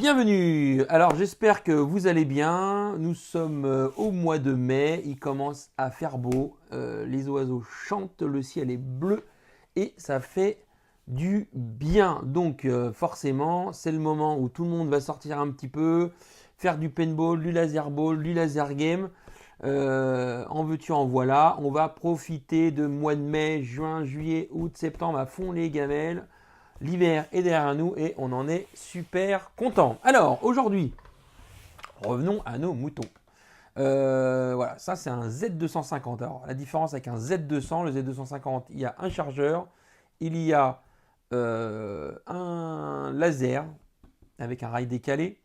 Bienvenue. Alors j'espère que vous allez bien. Nous sommes au mois de mai. Il commence à faire beau. Les oiseaux chantent, le ciel est bleu et ça fait du bien. Donc forcément, c'est le moment où tout le monde va sortir un petit peu, faire du paintball, du laser ball, du laser game. En veux-tu, en voilà. On va profiter de mois de mai, juin, juillet, août, septembre à fond les gamelles. L'hiver est derrière nous et on en est super content. Alors aujourd'hui, revenons à nos moutons. Voilà, ça c'est un Z250. Alors la différence avec un Z200, le Z250, il y a un chargeur, il y a un laser avec un rail décalé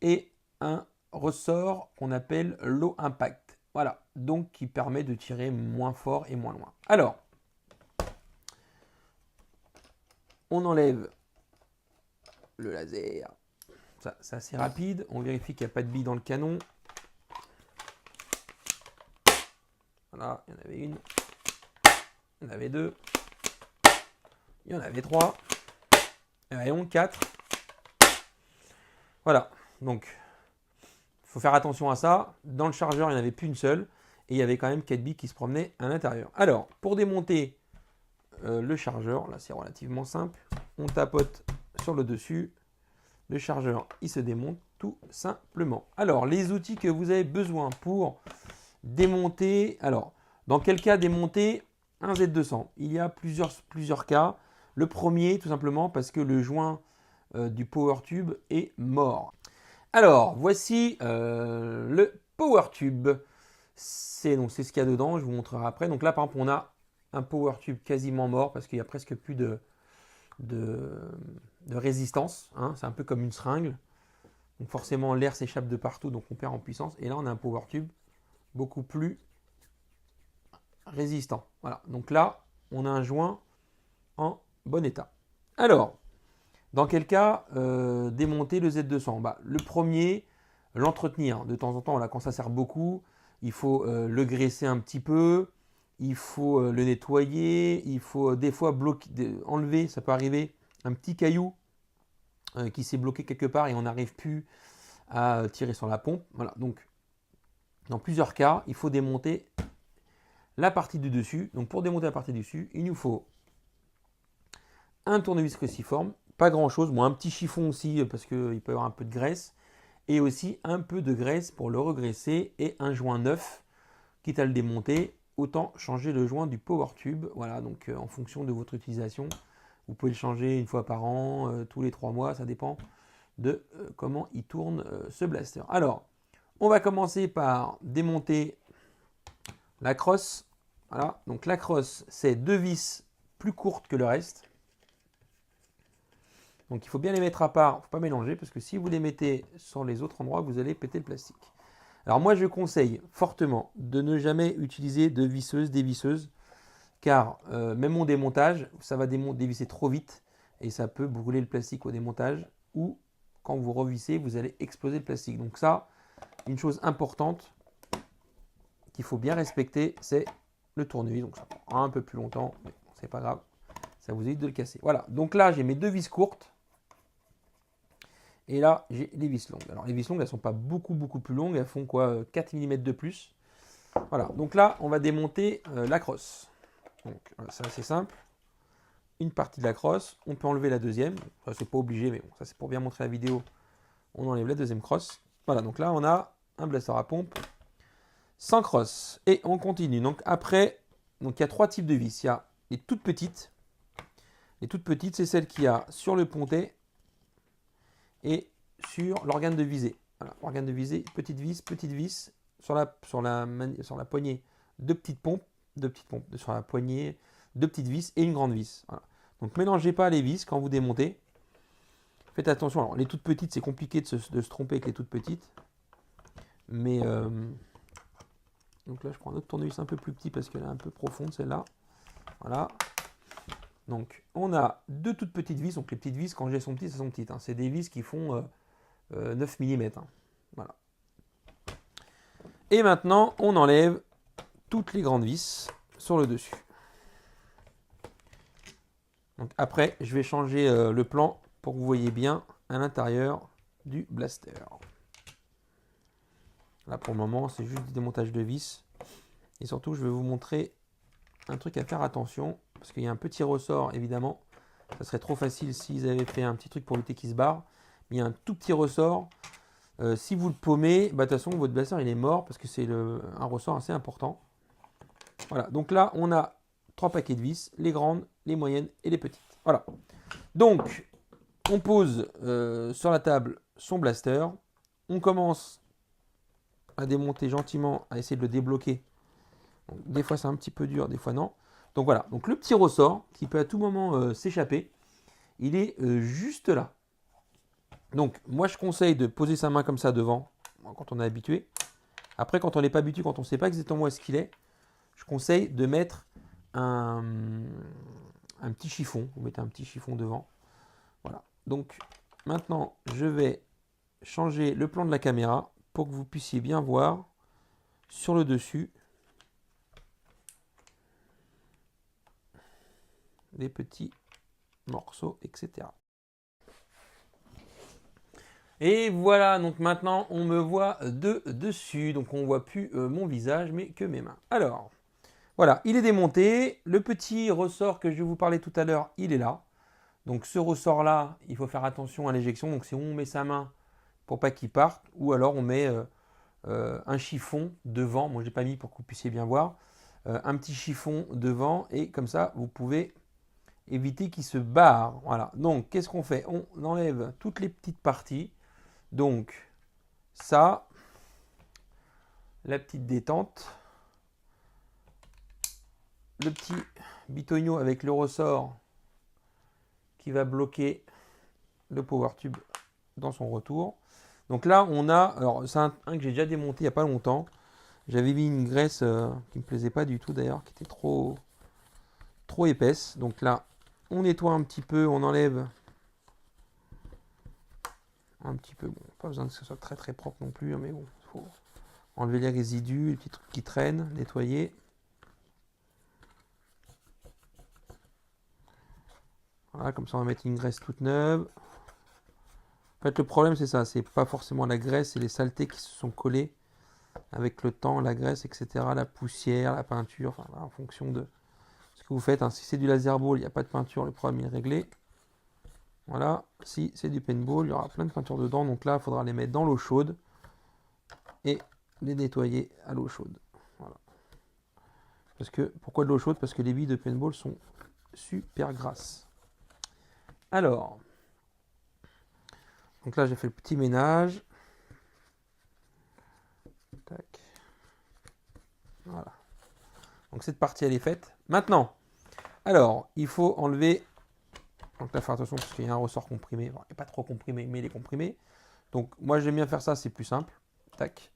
et un ressort qu'on appelle low impact. Voilà, donc qui permet de tirer moins fort et moins loin. Alors, on enlève le laser. Ça, c'est assez rapide. On vérifie qu'il n'y a pas de bille dans le canon. Voilà, il y en avait une. Il y en avait deux. Il y en avait trois. Et voyons, quatre. Voilà. Donc, il faut faire attention à ça. Dans le chargeur, il n'y en avait plus une seule. Et il y avait quand même 4 billes qui se promenaient à l'intérieur. Alors, pour démonter le chargeur, là c'est relativement simple. On tapote sur le dessus. Le chargeur, il se démonte tout simplement. Alors, les outils que vous avez besoin pour démonter. Alors, dans quel cas démonter un Z200? Il y a plusieurs cas. Le premier, tout simplement, parce que le joint du power tube est mort. Alors, voici le power tube. C'est ce qu'il y a dedans, je vous montrerai après. Donc là, par exemple, on a un power tube quasiment mort parce qu'il n'y a presque plus de résistance. Hein. C'est un peu comme une seringue. Donc forcément, l'air s'échappe de partout, donc on perd en puissance. Et là, on a un power tube beaucoup plus résistant. Voilà. Donc là, on a un joint en bon état. Alors, dans quel cas démonter le Z200? Le premier, l'entretenir. De temps en temps, là, quand ça sert beaucoup, il faut le graisser un petit peu. Il faut le nettoyer. Il faut des fois enlever, ça peut arriver, un petit caillou qui s'est bloqué quelque part et on n'arrive plus à tirer sur la pompe. Voilà, donc dans plusieurs cas, il faut démonter la partie du dessus. Donc pour démonter la partie du dessus, il nous faut un tournevis cruciforme, pas grand chose, un petit chiffon aussi parce qu'il peut y avoir un peu de graisse, et aussi un peu de graisse pour le regraisser et un joint neuf, quitte à le démonter, autant changer le joint du power tube. Voilà, donc en fonction de votre utilisation, vous pouvez le changer une fois par an, tous les 3 mois, ça dépend de comment il tourne ce blaster. Alors, on va commencer par démonter la crosse. Voilà, donc la crosse, c'est 2 vis plus courtes que le reste. Donc il faut bien les mettre à part, il ne faut pas mélanger, parce que si vous les mettez sur les autres endroits, vous allez péter le plastique. Alors moi, je conseille fortement de ne jamais utiliser de visseuse, dévisseuse, car même au démontage, ça va dévisser trop vite et ça peut brûler le plastique au démontage, ou quand vous revissez, vous allez exploser le plastique. Donc ça, une chose importante qu'il faut bien respecter, c'est le tournevis. Donc ça prend un peu plus longtemps, mais bon, c'est pas grave, ça vous évite de le casser. Voilà, donc là j'ai mes 2 vis courtes. Et là, j'ai les vis longues. Alors, les vis longues, elles ne sont pas beaucoup plus longues. Elles font quoi, 4 mm de plus. Voilà. Donc là, on va démonter la crosse. Donc, ça, c'est simple. Une partie de la crosse. On peut enlever la deuxième. Ça, c'est pas obligé, mais bon, ça, c'est pour bien montrer la vidéo. On enlève la deuxième crosse. Voilà. Donc là, on a un blaster à pompe sans crosse. Et on continue. Donc après, il y a 3 types de vis. Il y a les toutes petites. Les toutes petites, c'est celles qu'il y a sur le pontet et sur l'organe de visée. Voilà, organe de visée, petite vis, sur la poignée, 2 petites pompes, sur la poignée, 2 petites vis et une grande vis. Voilà. Donc mélangez pas les vis quand vous démontez. Faites attention, alors les toutes petites, c'est compliqué de se tromper avec les toutes petites. Mais donc là, je prends un autre tournevis un peu plus petit parce qu'elle est un peu profonde, celle-là. Voilà. Donc, on a 2 toutes petites vis. Donc, les petites vis, quand elles sont petites, elles sont petites. Hein. C'est des vis qui font 9 mm. Hein. Voilà. Et maintenant, on enlève toutes les grandes vis sur le dessus. Donc, après, je vais changer le plan pour que vous voyez bien à l'intérieur du blaster. Là pour le moment c'est juste du démontage de vis. Et surtout je vais vous montrer un truc à faire attention. Parce qu'il y a un petit ressort évidemment. Ça serait trop facile s'ils avaient fait un petit truc pour lutter qui se barre. Mais il y a un tout petit ressort. Si vous le paumez, bah, de toute façon votre blaster il est mort. Parce que c'est un ressort assez important. Voilà, donc là on a 3 paquets de vis. Les grandes, les moyennes et les petites. Voilà. Donc on pose sur la table son blaster. On commence à démonter gentiment, à essayer de le débloquer. Donc, des fois c'est un petit peu dur, des fois non. Donc voilà, donc le petit ressort qui peut à tout moment s'échapper, il est juste là. Donc moi je conseille de poser sa main comme ça devant, quand on est habitué. Après quand on n'est pas habitué, quand on ne sait pas exactement où est-ce qu'il est, je conseille de mettre un petit chiffon. Vous mettez un petit chiffon devant. Voilà, donc maintenant je vais changer le plan de la caméra pour que vous puissiez bien voir sur le dessus les petits morceaux, etc. Et voilà, donc maintenant on me voit de dessus, donc on ne voit plus mon visage mais que mes mains. Alors, voilà, il est démonté. Le petit ressort que je vais vous parler tout à l'heure, il est là. Donc ce ressort-là, il faut faire attention à l'éjection. Donc si on met sa main pour pas qu'il parte, ou alors on met un chiffon devant. Moi, je n'ai pas mis pour que vous puissiez bien voir. Un petit chiffon devant et comme ça, vous pouvez éviter qu'il se barre. Voilà. Donc, qu'est-ce qu'on fait? On enlève toutes les petites parties. Donc, ça, la petite détente, le petit bitonio avec le ressort qui va bloquer le power tube dans son retour. Donc là, on a, alors c'est un que j'ai déjà démonté il n'y a pas longtemps. J'avais mis une graisse qui ne me plaisait pas du tout d'ailleurs, qui était trop épaisse. Donc là, on nettoie un petit peu, on enlève un petit peu. Bon, pas besoin que ce soit très très propre non plus, hein, mais bon, il faut enlever les résidus, les petits trucs qui traînent, nettoyer. Voilà, comme ça on va mettre une graisse toute neuve. En fait, le problème c'est ça, c'est pas forcément la graisse, c'est les saletés qui se sont collées avec le temps, la graisse, etc. La poussière, la peinture, enfin, en fonction de ce que vous faites. Hein. Si c'est du laser ball, il n'y a pas de peinture, le problème est réglé. Voilà, si c'est du paintball, il y aura plein de peinture dedans. Donc là, il faudra les mettre dans l'eau chaude et les nettoyer à l'eau chaude. Voilà. Parce que, pourquoi de l'eau chaude? Parce que les billes de paintball sont super grasses. Alors, donc là, j'ai fait le petit ménage. Tac. Voilà. Donc cette partie, elle est faite. Maintenant, alors, il faut enlever. Donc là, faire attention parce qu'il y a un ressort comprimé. Bon, il n'est pas trop comprimé, mais il est comprimé. Donc moi, j'aime bien faire ça, c'est plus simple. Tac.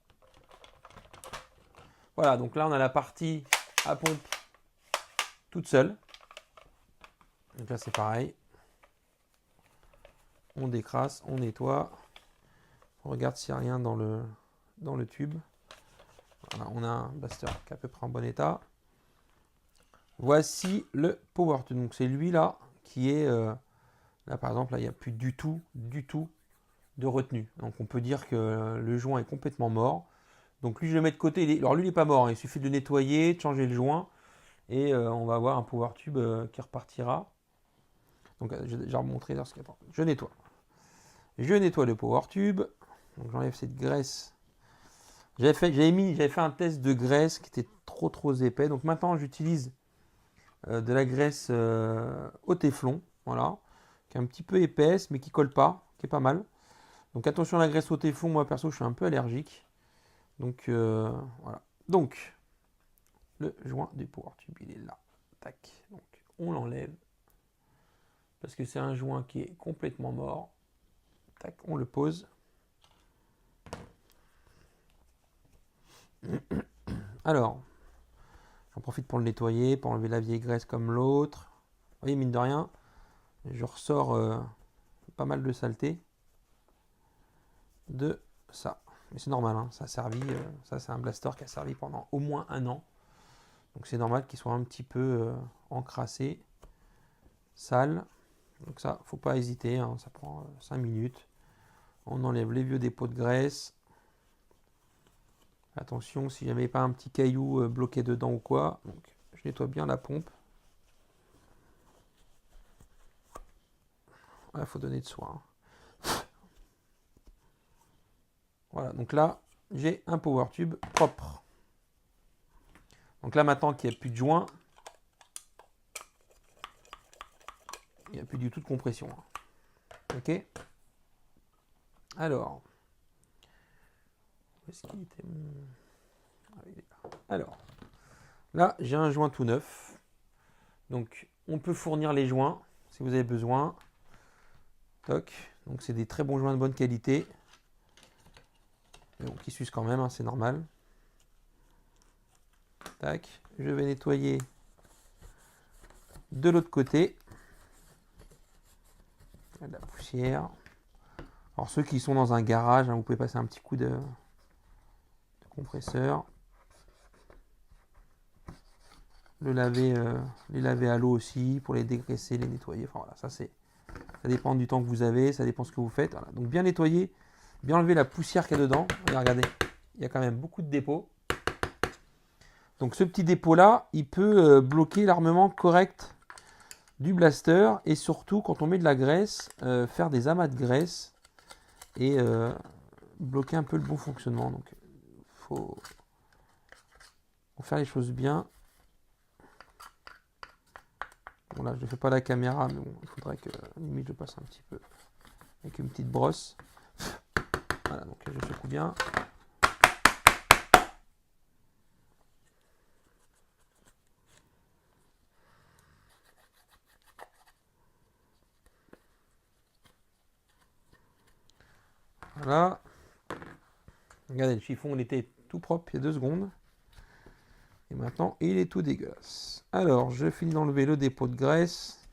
Voilà, donc là, on a la partie à pompe toute seule. Donc là, c'est pareil. On décrasse, on nettoie. On regarde s'il n'y a rien dans le tube. Voilà, on a un blaster qui est à peu près en bon état. Voici le power tube. Donc c'est lui là qui est... là par exemple, là, il n'y a plus du tout de retenue. Donc on peut dire que le joint est complètement mort. Donc lui, je le mets de côté. Alors lui, il n'est pas mort. Il suffit de le nettoyer, de changer le joint. Et on va avoir un power tube qui repartira. Donc je vais remontrer ce qu'il y a. Je nettoie. Je nettoie le power tube. Donc j'enlève cette graisse. J'avais fait un test de graisse qui était trop épais. Donc maintenant j'utilise de la graisse au téflon. Voilà. Qui est un petit peu épaisse mais qui colle pas. Qui est pas mal. Donc attention à la graisse au téflon. Moi perso je suis un peu allergique. Donc voilà. Donc le joint du power tube il est là. Tac. Donc on l'enlève. Parce que c'est un joint qui est complètement mort. Tac, on le pose. Alors, j'en profite pour le nettoyer, pour enlever la vieille graisse comme l'autre. Vous voyez, mine de rien, je ressors pas mal de saleté de ça. Mais c'est normal, hein, ça a servi, ça c'est un blaster qui a servi pendant au moins 1 an. Donc c'est normal qu'il soit un petit peu encrassé, sale. Donc ça, faut pas hésiter, hein, ça prend 5 minutes. On enlève les vieux dépôts de graisse. Attention, si jamais pas un petit caillou bloqué dedans ou quoi. Donc, je nettoie bien la pompe. Il faut donner de soin. Voilà, donc là, j'ai un power tube propre. Donc là, maintenant qu'il n'y a plus de joint, il n'y a plus du tout de compression. Ok. Alors, où est-ce qu'il était mon... Ah, il est là. Alors, là, j'ai un joint tout neuf. Donc, on peut fournir les joints si vous avez besoin. Toc. Donc, c'est des très bons joints de bonne qualité. Mais bon, qui s'usent quand même, hein, c'est normal. Tac. Je vais nettoyer de l'autre côté. De la poussière. Alors, ceux qui sont dans un garage, hein, vous pouvez passer un petit coup de compresseur. Les laver à l'eau aussi pour les dégraisser, les nettoyer. Enfin voilà, ça dépend du temps que vous avez, ça dépend ce que vous faites. Voilà. Donc bien nettoyer, bien enlever la poussière qu'il y a dedans. Regardez, il y a quand même beaucoup de dépôts. Donc ce petit dépôt là, il peut bloquer l'armement correct du blaster et surtout quand on met de la graisse, faire des amas de graisse et bloquer un peu le bon fonctionnement. Donc faut faire les choses bien. Bon là je ne fais pas la caméra, mais bon, il faudrait que limite je passe un petit peu avec une petite brosse. Voilà, donc je secoue bien. Voilà. Regardez, le chiffon il était tout propre il y a 2 secondes. Et maintenant il est tout dégueulasse. Alors je finis d'enlever le dépôt de graisse.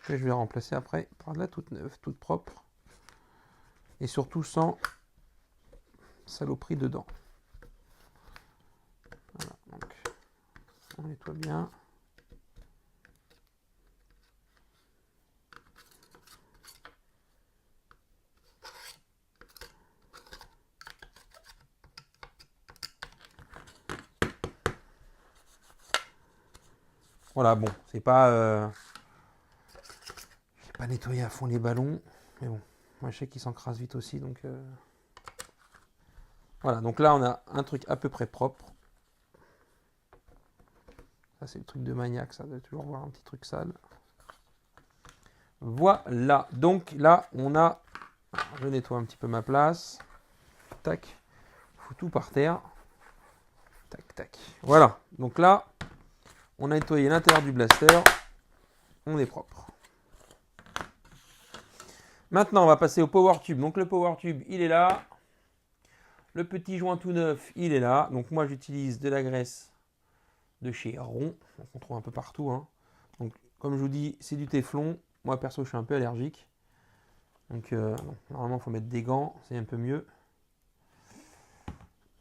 Que je vais remplacer après par de la toute neuve, toute propre. Et surtout sans saloperie dedans. Voilà, donc on nettoie bien. Voilà, bon, c'est pas nettoyer à fond les ballons, mais bon, moi je sais qu'ils s'encrassent vite aussi, donc voilà. Donc là, on a un truc à peu près propre. Ça, c'est le truc de maniaque, ça, de toujours voir un petit truc sale. Voilà. Donc là, on a... Je nettoie un petit peu ma place. Tac. Fous tout par terre. Tac, tac. Voilà. Donc là, on a nettoyé l'intérieur du blaster. On est propre. Maintenant, on va passer au power tube. Donc le power tube, il est là. Le petit joint tout neuf, il est là. Donc moi, j'utilise de la graisse de chez Ron. Donc, on trouve un peu partout. Hein. Donc, comme je vous dis, c'est du téflon. Moi, perso, je suis un peu allergique. Donc, normalement, il faut mettre des gants. C'est un peu mieux.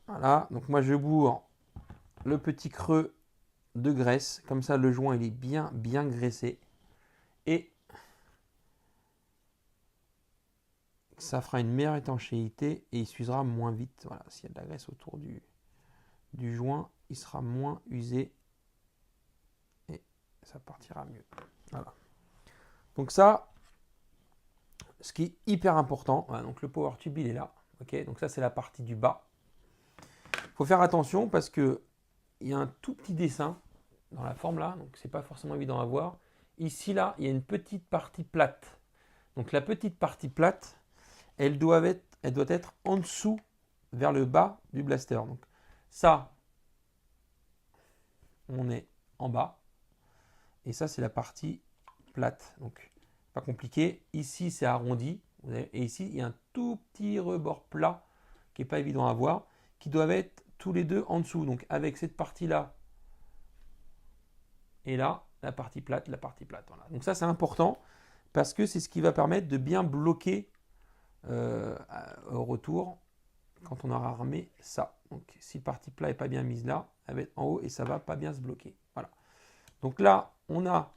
Voilà. Donc, moi, je bourre le petit creux de graisse. Comme ça, le joint, il est bien, bien graissé. Et ça fera une meilleure étanchéité et il s'usera moins vite. Voilà. S'il y a de la graisse autour du joint, il sera moins usé. Et ça partira mieux. Voilà. Donc ça, ce qui est hyper important, voilà, donc le power tube il est là, ok, donc ça c'est la partie du bas. Il faut faire attention parce que il y a un tout petit dessin dans la forme là, donc c'est pas forcément évident à voir. Ici là, il y a une petite partie plate. Donc la petite partie plate, elle doit être en dessous vers le bas du blaster. Donc ça, on est en bas et ça c'est la partie plate. Donc pas compliqué. Ici, c'est arrondi. Et ici, il y a un tout petit rebord plat qui n'est pas évident à voir, qui doivent être tous les deux en dessous. Donc, avec cette partie-là et là, la partie plate, la partie plate. Voilà. Donc, ça, c'est important parce que c'est ce qui va permettre de bien bloquer au retour quand on aura armé ça. Donc, si le partie plat n'est pas bien mise là, elle va être en haut et ça ne va pas bien se bloquer. Voilà. Donc là, on a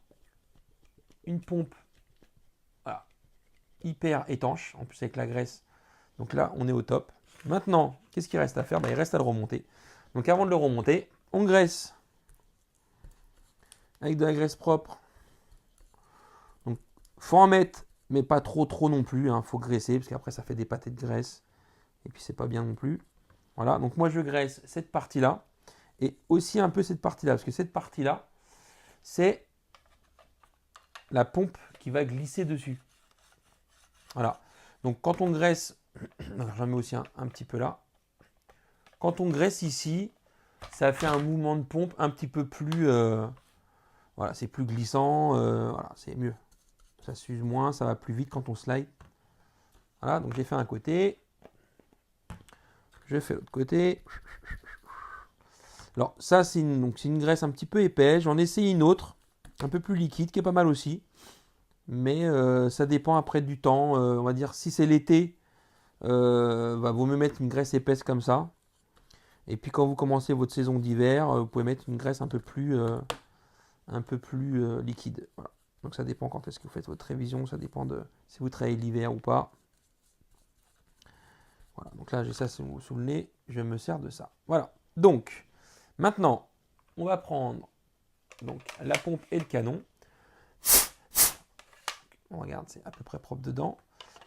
une pompe voilà, hyper étanche, en plus avec la graisse. Donc là, on est au top. Maintenant, qu'est-ce qu'il reste à faire? Il reste à le remonter. Donc avant de le remonter, on graisse avec de la graisse propre. Donc, faut en mettre, mais pas trop non plus. Faut graisser, parce qu'après, ça fait des pâtés de graisse. Et puis, c'est pas bien non plus. Voilà, donc moi, je graisse cette partie-là. Et aussi un peu cette partie-là, parce que cette partie-là, c'est la pompe qui va glisser dessus. Voilà. Donc, quand on graisse, j'en mets aussi un petit peu là. Quand on graisse ici, ça fait un mouvement de pompe un petit peu plus... voilà, c'est plus glissant. Voilà, c'est mieux. Ça s'use moins, ça va plus vite quand on slide. Voilà, donc j'ai fait un côté. Je fais l'autre côté. Alors ça, c'est une graisse un petit peu épaisse. J'en ai essayé une autre, un peu plus liquide, qui est pas mal aussi. Mais ça dépend après du temps. On va dire, si c'est l'été, vaut mieux mettre une graisse épaisse comme ça. Et puis quand vous commencez votre saison d'hiver, vous pouvez mettre une graisse un peu plus liquide. Voilà. Donc ça dépend quand est-ce que vous faites votre révision. Ça dépend de si vous travaillez l'hiver ou pas. Voilà, donc là j'ai ça sous le nez, je me sers de ça. Voilà, donc maintenant on va prendre donc, la pompe et le canon. On regarde, c'est à peu près propre dedans.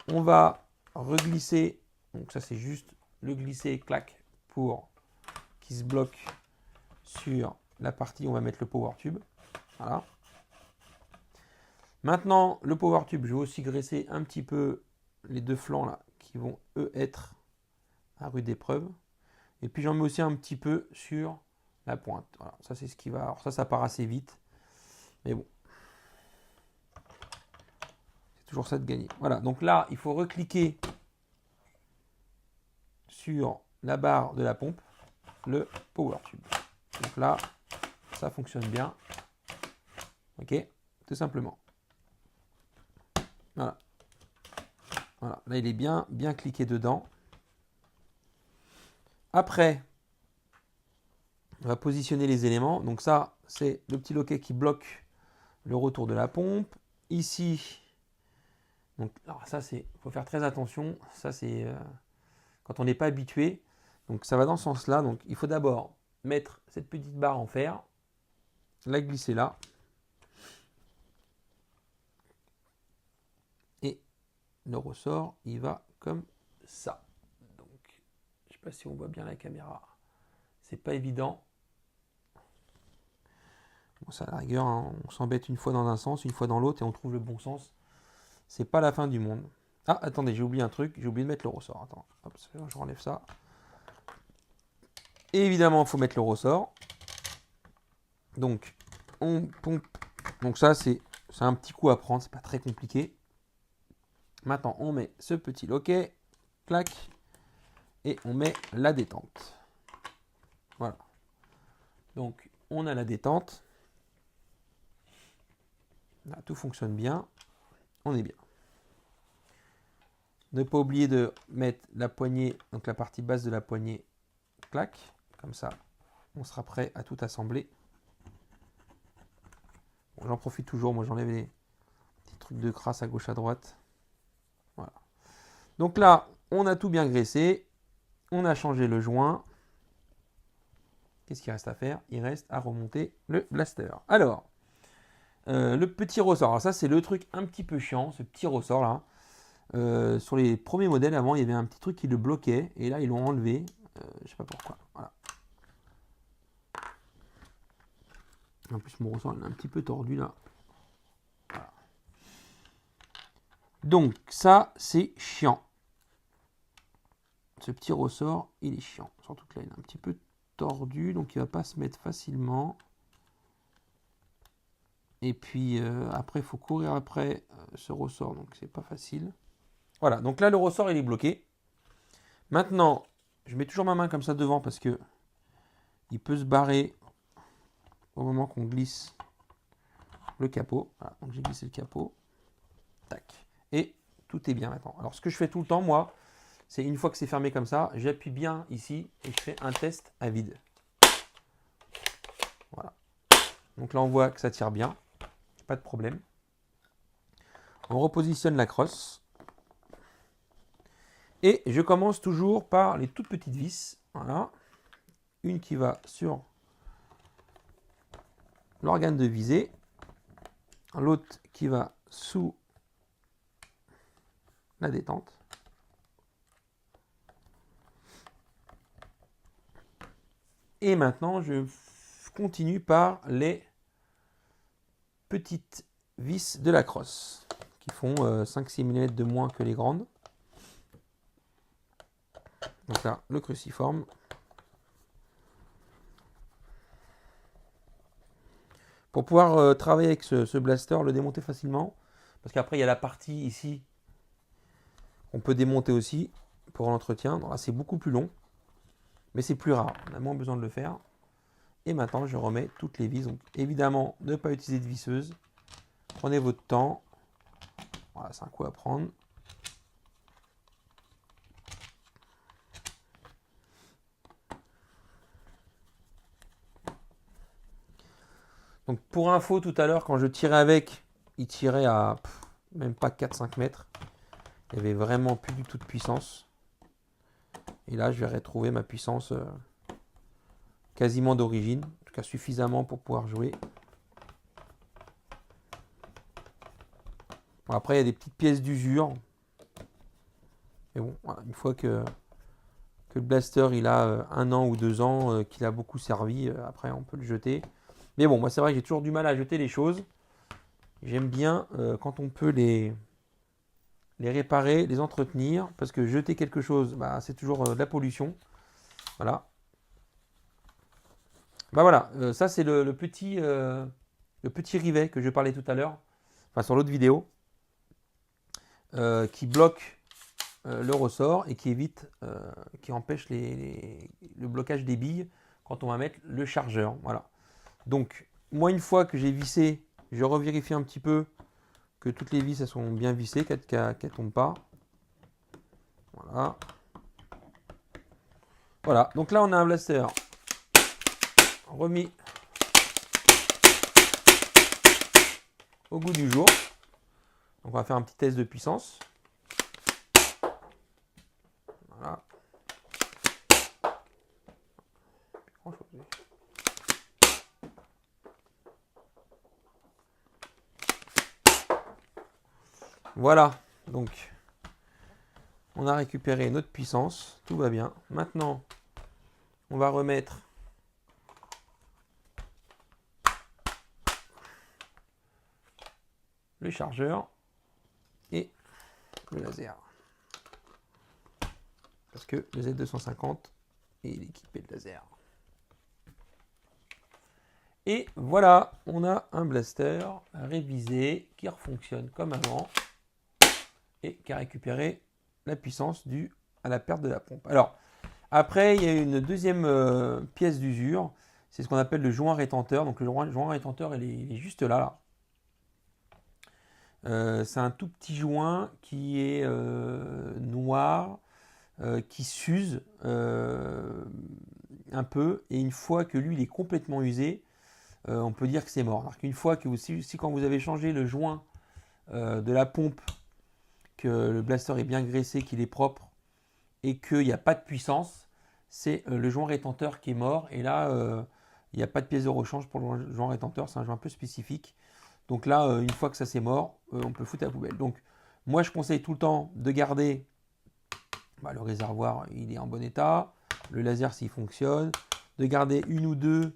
On va reglisser, donc ça c'est juste le glisser, clac, pour qu'il se bloque sur la partie, on va mettre le power tube. Voilà. Maintenant, le power tube, je vais aussi graisser un petit peu les deux flancs là, qui vont eux être à rude épreuve. Et puis j'en mets aussi un petit peu sur la pointe. Voilà, ça c'est ce qui va. Alors ça part assez vite. Mais bon. C'est toujours ça de gagner. Voilà, donc là, il faut recliquer sur la barre de la pompe, le power tube. Donc là, ça fonctionne bien. Ok, tout simplement. Voilà. Voilà, là il est bien cliqué dedans. Après, on va positionner les éléments. Donc ça, c'est le petit loquet qui bloque le retour de la pompe. Ici, donc alors ça c'est, faut faire très attention. Ça c'est quand on n'est pas habitué. Donc ça va dans ce sens-là. Donc il faut d'abord mettre cette petite barre en fer, la glisser là, et le ressort il va comme ça. Donc je sais pas si on voit bien la caméra. C'est pas évident. Bon, ça à la rigueur, hein, on s'embête une fois dans un sens, une fois dans l'autre et on trouve le bon sens. C'est pas la fin du monde. Ah, attendez, j'ai oublié un truc. J'ai oublié de mettre le ressort. Attends, hop, je renlève ça. Et évidemment, il faut mettre le ressort. Donc, on pompe. Donc ça, c'est un petit coup à prendre. C'est pas très compliqué. Maintenant, on met ce petit loquet. Clac. Et on met la détente. Voilà. Donc, on a la détente. Là, tout fonctionne bien. On est bien. Ne pas oublier de mettre la poignée, donc la partie basse de la poignée, clac, comme ça, on sera prêt à tout assembler. Bon, j'en profite toujours, moi j'enlève les petits trucs de crasse à gauche à droite. Voilà. Donc là, on a tout bien graissé, on a changé le joint. Qu'est-ce qu'il reste à faire? Il reste à remonter le blaster. Alors, le petit ressort. Alors ça, c'est le truc un petit peu chiant, ce petit ressort là. Sur les premiers modèles avant, il y avait un petit truc qui le bloquait et là ils l'ont enlevé. Je sais pas pourquoi. Voilà. En plus, mon ressort il est un petit peu tordu là. Voilà. Donc, ça c'est chiant. Ce petit ressort, il est chiant. Surtout que là, il est un petit peu tordu, donc il va pas se mettre facilement. Et puis après, il faut courir après ce ressort, donc c'est pas facile. Voilà, donc là le ressort il est bloqué. Maintenant, je mets toujours ma main comme ça devant parce que il peut se barrer au moment qu'on glisse le capot. Voilà, donc j'ai glissé le capot. Tac. Et tout est bien maintenant. Alors ce que je fais tout le temps, moi, c'est une fois que c'est fermé comme ça, j'appuie bien ici et je fais un test à vide. Voilà. Donc là on voit que ça tire bien. Pas de problème. On repositionne la crosse. Et je commence toujours par les toutes petites vis. Voilà. Une qui va sur l'organe de visée. L'autre qui va sous la détente. Et maintenant, je continue par les petites vis de la crosse qui font 5-6 mm de moins que les grandes. Donc là, le cruciforme. Pour pouvoir travailler avec ce blaster, le démonter facilement, parce qu'après il y a la partie ici qu'on peut démonter aussi pour l'entretien. Là c'est beaucoup plus long, mais c'est plus rare, on a moins besoin de le faire. Et maintenant je remets toutes les vis. Donc évidemment, ne pas utiliser de visseuse. Prenez votre temps. Voilà, c'est un coup à prendre. Donc pour info, tout à l'heure, quand je tirais avec, il tirait à même pas 4-5 mètres. Il n'y avait vraiment plus du tout de puissance. Et là, je vais retrouver ma puissance quasiment d'origine. En tout cas, suffisamment pour pouvoir jouer. Bon, après, il y a des petites pièces d'usure. Mais bon, voilà, une fois que le blaster il a 1 an ou 2 ans, qu'il a beaucoup servi, après on peut le jeter. Mais bon, moi c'est vrai que j'ai toujours du mal à jeter les choses. J'aime bien quand on peut les réparer, les entretenir, parce que jeter quelque chose, bah, c'est toujours de la pollution. Voilà. Bah voilà, ça c'est le petit rivet que je parlais tout à l'heure, enfin sur l'autre vidéo, qui bloque le ressort et qui évite, qui empêche le blocage des billes quand on va mettre le chargeur. Voilà. Donc, moi, une fois que j'ai vissé, je revérifie un petit peu que toutes les vis elles sont bien vissées, qu'elles ne tombent pas. Voilà. Voilà. Donc là, on a un blaster remis au goût du jour. Donc, on va faire un petit test de puissance. Voilà. Voilà, donc on a récupéré notre puissance, tout va bien. Maintenant, on va remettre le chargeur et le laser. Parce que le Z250 est équipé de laser. Et voilà, on a un blaster révisé qui refonctionne comme avant et qui a récupéré la puissance due à la perte de la pompe. Alors, après, il y a une deuxième pièce d'usure, c'est ce qu'on appelle le joint rétenteur. Donc le joint rétenteur, il est juste là. C'est un tout petit joint qui est noir, qui s'use un peu, et une fois que l'huile est complètement usée, on peut dire que c'est mort. Alors qu'une fois que quand vous avez changé le joint de la pompe, que le blaster est bien graissé, qu'il est propre et qu'il n'y a pas de puissance, c'est le joint rétenteur qui est mort. Et là, il n'y a pas de pièce de rechange pour le joint rétenteur, c'est un joint un peu spécifique. Donc là, une fois que ça c'est mort, on peut le foutre à la poubelle. Donc moi, je conseille tout le temps de garder le réservoir, il est en bon état, le laser s'il fonctionne, de garder une ou deux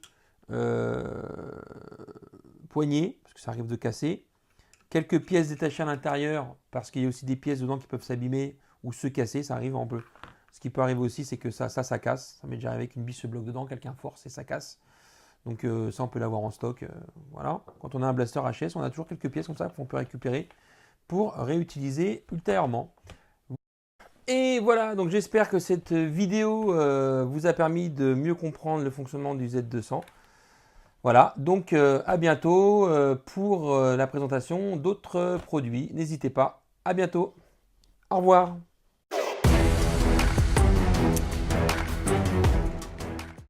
poignées, parce que ça arrive de casser, quelques pièces détachées à l'intérieur, parce qu'il y a aussi des pièces dedans qui peuvent s'abîmer ou se casser, ça arrive en peu. Ce qui peut arriver aussi, c'est que ça casse. Ça m'est déjà arrivé qu'une vis se bloque dedans, quelqu'un force et ça casse. Donc ça, on peut l'avoir en stock. Voilà. Quand on a un blaster HS, on a toujours quelques pièces comme ça qu'on peut récupérer pour réutiliser ultérieurement. Et voilà, donc j'espère que cette vidéo vous a permis de mieux comprendre le fonctionnement du Z200. Voilà, donc à bientôt pour la présentation d'autres produits. N'hésitez pas, à bientôt. Au revoir.